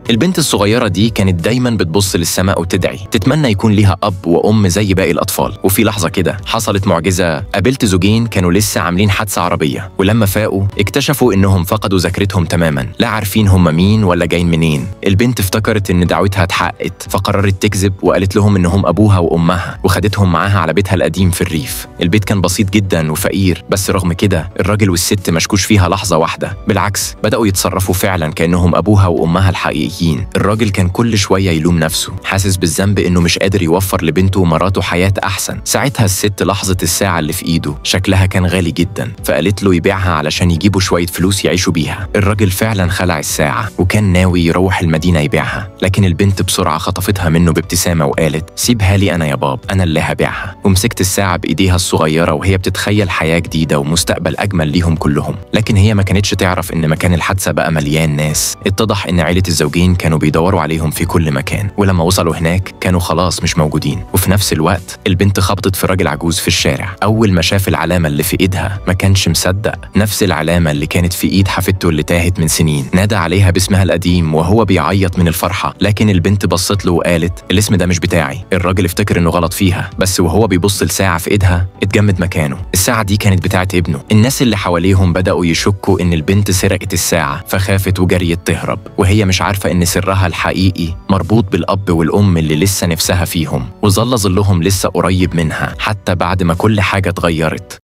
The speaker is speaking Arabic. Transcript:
البنت الصغيرة دي كانت دايما بتبص للسماء وتدعي، تتمنى يكون ليها أب وأم زي باقي الأطفال. وفي لحظة كده حصلت معجزة، قابلت زوجين كانوا لسه عاملين حادثة عربية، ولما فاقوا اكتشفوا إنهم فقدوا ذاكرتهم تماما، لا عارفين هم مين ولا جايين منين. البنت افتكرت إن دعوتها اتحققت، فقررت تكذب وقالت لهم إنهم أبوها وأمها، وخدتهم معاها على بيتها القديم في الريف. البيت كان بسيط جدا وفقير، بس رغم كده الراجل والست مشكوش فيها لحظة واحدة، بالعكس بدأوا يتصرفوا فعلا كأنهم أبوها وأمها الحقيقيين. الراجل كان كل شوية يلوم نفسه، حاسس بالذنب إنه مش قادر يوفر لبنته ومراته حياة أحسن. ساعتها الست لاحظت الساعة اللي في إيده، شكلها كان غالي جدا، فقالت له يبيعها علشان يجيبوا شوية فلوس يعيشوا بيها. الراجل فعلا خلع الساعة وكان ناوي يروح المدينة يبيعها، لكن البنت بسرعة خطفتها منه بابتسامة وقالت سيبها لي أنا يا باب، أنا اللي هبيعها. ومسكت الساعة بإيديها الصغيرة وهي بتتخيل حياة جديدة ومستقبل أجمل ليهم كلهم. لكن هي ما كانتش تعرف إن مكان الحادثة بقى مليان ناس. اتضح إن عيلة الزوجين كانوا بيدوروا عليهم في كل مكان، ولما وصلوا هناك كانوا خلاص مش موجودين. وفي نفس الوقت البنت خبطت في راجل عجوز في الشارع. أول ما شاف العلامة اللي في إيدها ما كانش مصدق، نفس العلامة اللي كانت في إيد حفيدته اللي تاهت من سنين. نادى عليها باسمها القديم وهو بيعيط من الفرحة، لكن البنت بصت له وقالت الاسم ده مش بتاعي. الراجل افتكر إنه غلط فيها، بس وهو بيبص لساعة في إيدها اتجمد مكانه. الساعة دي كانت بتاعت ابنه. الناس اللي حواليهم بدأوا يشكوا إن البنت سرقت الساعة، فخافت وجريت تهرب، وهي مش عارفة إن سرها الحقيقي مربوط بالأب والأم اللي لسه نفسها فيهم، وظل ظلهم لسه قريب منها حتى بعد ما كل حاجة اتغيرت.